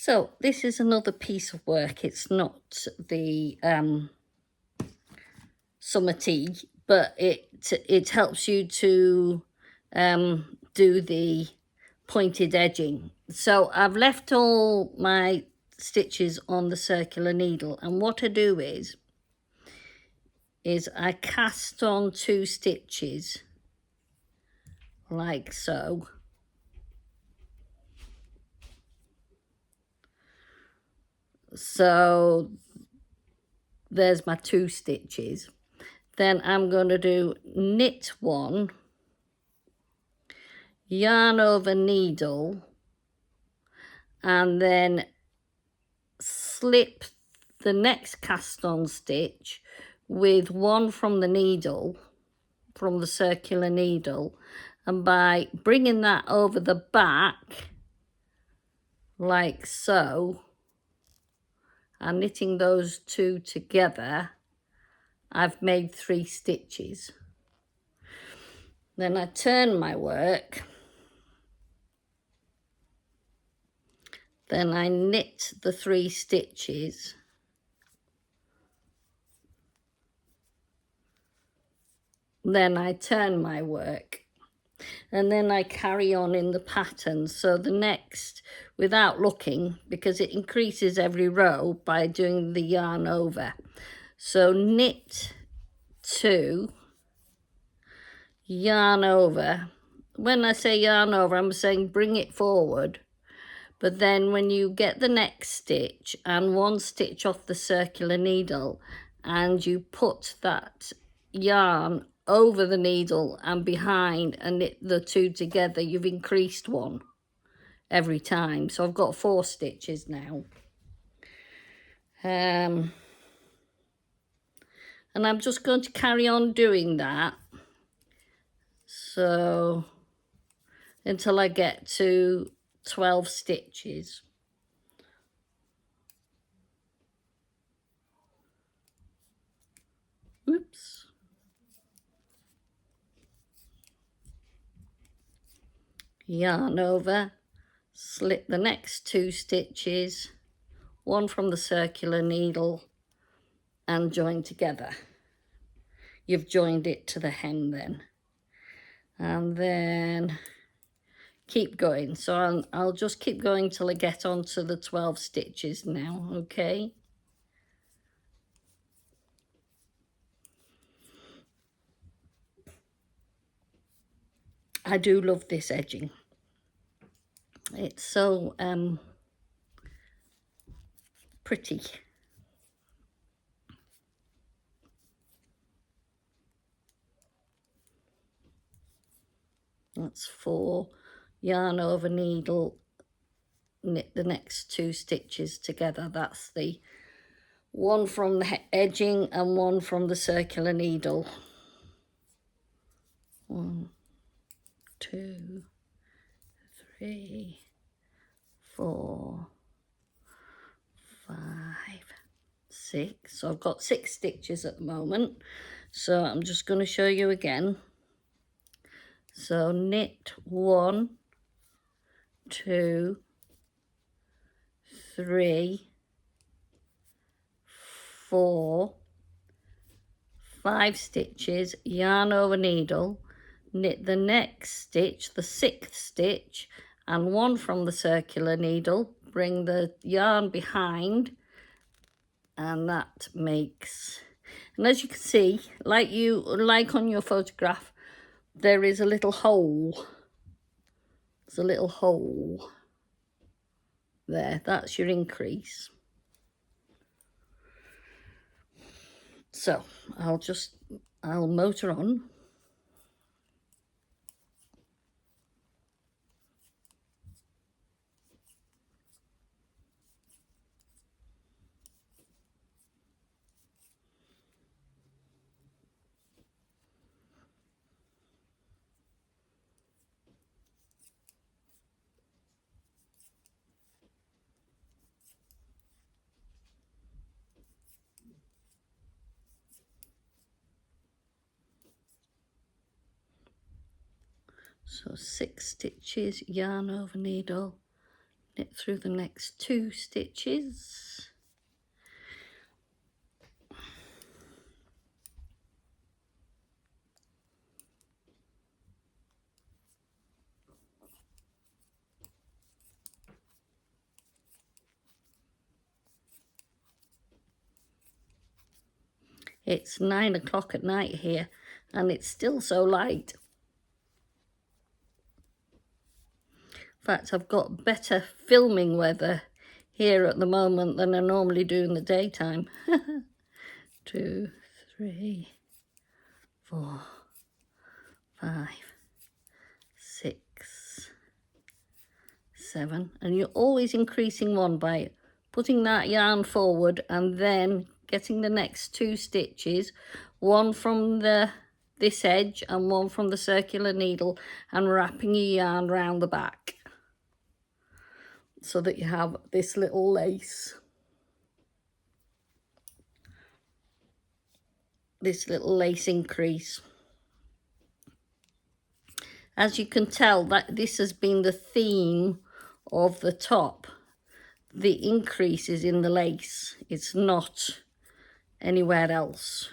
So this is another piece of work. It's not the summer tea, but it helps you to do the pointed edging. So I've left all my stitches on the circular needle, and what I do is I cast on 2 stitches like so. So there's my 2 stitches. Then I'm going to do knit 1, yarn over needle, and then slip the next cast on stitch with 1 from the needle, from the circular needle, and by bringing that over the back like so and knitting those 2 together, I've made 3 stitches. Then I turn my work, then I knit the 3 stitches, then I turn my work, and then I carry on in the pattern. So the next, without looking, because it increases every row by doing the yarn over. So knit 2, yarn over. When I say yarn over, I'm saying bring it forward. But then when you get the next stitch and 1 stitch off the circular needle, and you put that yarn over the needle and behind and knit the 2 together, you've increased 1 every time. So I've got 4 stitches now. And I'm just going to carry on doing that. So until I get to 12 stitches. Oops. Yarn over, slip the next 2 stitches, 1 from the circular needle, and join together. You've joined it to the hem then. And then keep going. So I'll just keep going till I get onto the 12 stitches now, okay? I do love this edging. It's so pretty. That's 4, yarn over needle, knit the next 2 stitches together. That's the 1 from the edging and 1 from the circular needle. 1, 2, 3, 4, 5, 6. So I've got 6 stitches at the moment. So I'm just going to show you again. So knit 1, 2, 3, 4, 5 stitches, yarn over needle, knit the next stitch, the 6th stitch, and 1 from the circular needle, bring the yarn behind, and that makes, and as you can see, like on your photograph, there is a little hole. There's a little hole there. That's your increase. So I'll motor on. So 6 stitches, yarn over needle, knit through the next 2 stitches. It's 9 o'clock at night here and it's still so light. In fact, I've got better filming weather here at the moment than I normally do in the daytime. 2, 3, 4, 5, 6, 7. And you're always increasing one by putting that yarn forward and then getting the next 2 stitches, one from this edge and one from the circular needle, and wrapping your yarn round the back so that you have this little lace. This little lace increase. As you can tell, that this has been the theme of the top. The increase is in the lace. It's not anywhere else.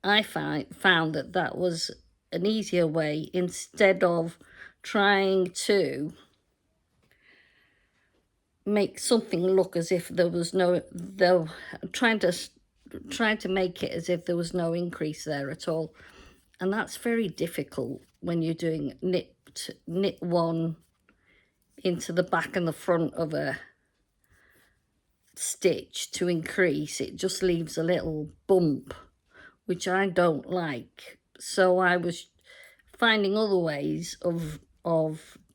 I found that was an easier way, instead of trying to make something look as if there was no, trying to make it as if there was no increase there at all. And that's very difficult when you're doing knit one into the back and the front of a stitch to increase. It just leaves a little bump, which I don't like. So I was finding other ways of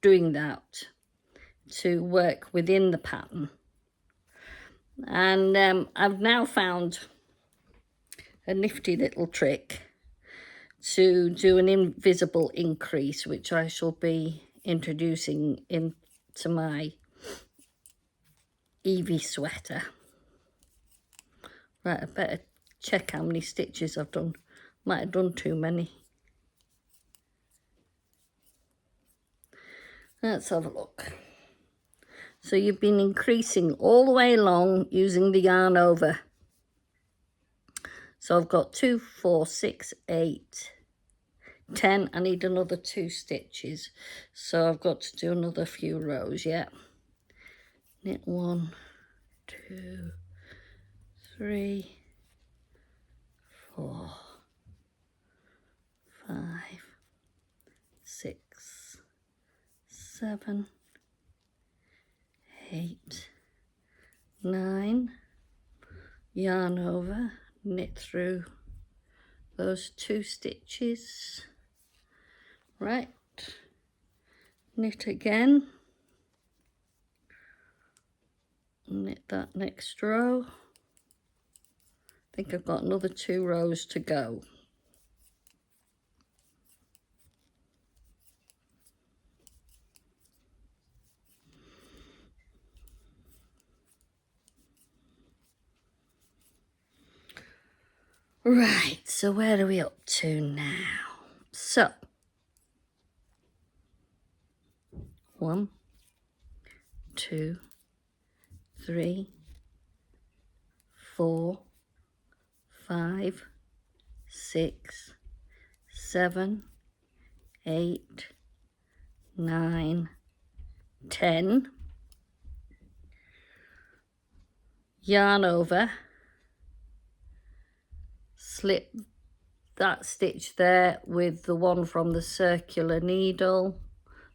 doing that to work within the pattern. And I've now found a nifty little trick to do an invisible increase, which I shall be introducing into my Evie sweater. Right, I better check how many stitches I've done. Might have done too many. Let's have a look. So you've been increasing all the way along using the yarn over. So I've got 2, 4, 6, 8, 10. I need another 2 stitches. So I've got to do another few rows, yeah. Knit 1, 2, 3, 4, 5, 6, 7, 8, 9, yarn over, knit through those 2 stitches, right, knit again, knit that next row. I think I've got another 2 rows to go. Right, so where are we up to now? So, 1, 2, 3, 4, 5, 6, 7, 8, 9, 10. Yarn over, slip that stitch there with the one from the circular needle.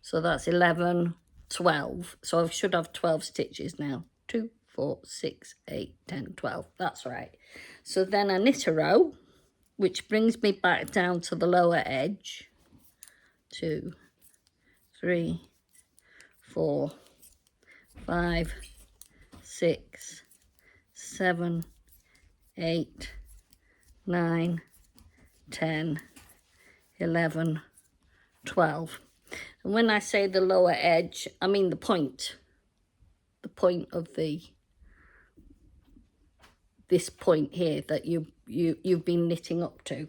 So that's 11, 12. So I should have 12 stitches now. 2, 4, 6, 8, 10, 12. That's right. So then I knit a row, which brings me back down to the lower edge. 2, 3, 4, 5, 6, 7, 8, 9, 10, 11, 12. And when I say the lower edge, I mean the point of this point here that you've been knitting up to.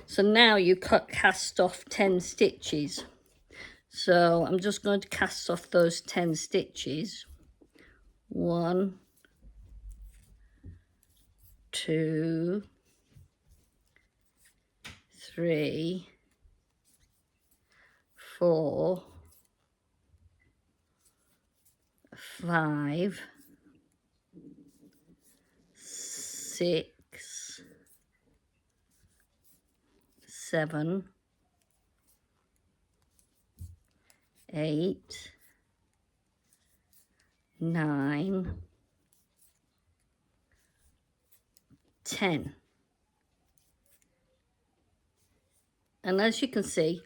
So now you cast off 10 stitches. So I'm just going to cast off those 10 stitches. 1, 2, 3, 4, 5, 6, 7, 8, 9, 10. And as you can see,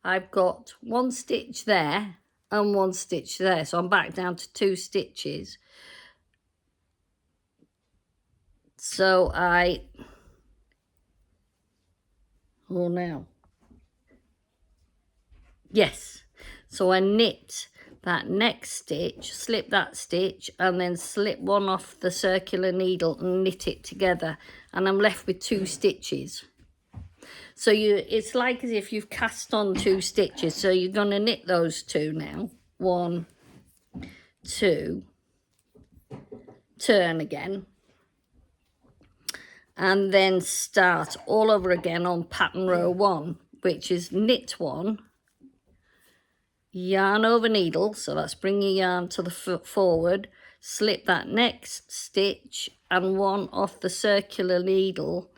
I've got 1 stitch there and 1 stitch there. So I'm back down to 2 stitches. So so I knit that next stitch, slip that stitch, and then slip one off the circular needle and knit it together, and I'm left with 2 stitches. So it's like as if you've cast on 2 stitches. So you're going to knit those 2 now. 1, 2, turn again, and then start all over again on pattern row 1, which is knit 1, yarn over needle, so that's bring your yarn to the forward, slip that next stitch and 1 off the circular needle,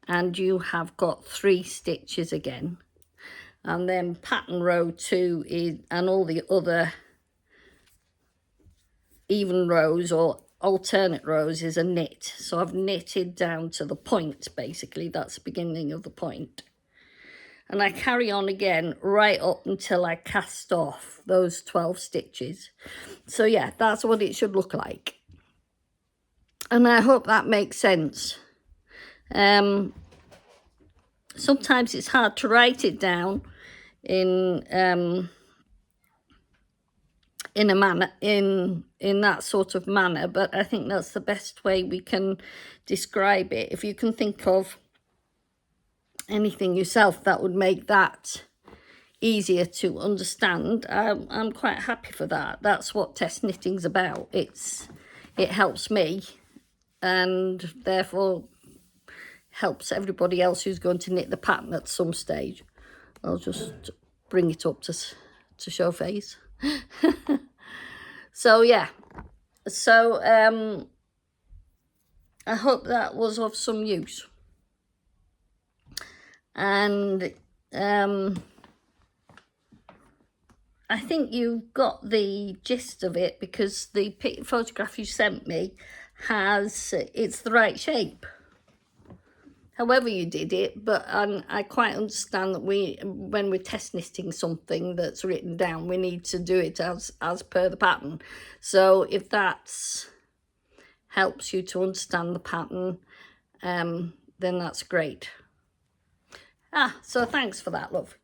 and you have got 3 stitches again. And then pattern row 2 is, and all the other even rows or alternate rows is a knit. So I've knitted down to the point, basically. That's the beginning of the point. And I carry on again right up until I cast off those 12 stitches. So yeah, that's what it should look like. And I hope that makes sense. Sometimes it's hard to write it down in a manner, in that sort of manner, but I think that's the best way we can describe it. If you can think of anything yourself that would make that easier to understand, I'm quite happy for that. That's what test knitting's about. It helps me, and therefore helps everybody else who's going to knit the pattern at some stage. I'll just bring it up to show face. So yeah, so I hope that was of some use. And I think you got the gist of it, because the photograph you sent me it's the right shape, however you did it. But I quite understand that when we're test knitting something that's written down, we need to do it as per the pattern. So if that helps you to understand the pattern, then that's great. So thanks for that, love.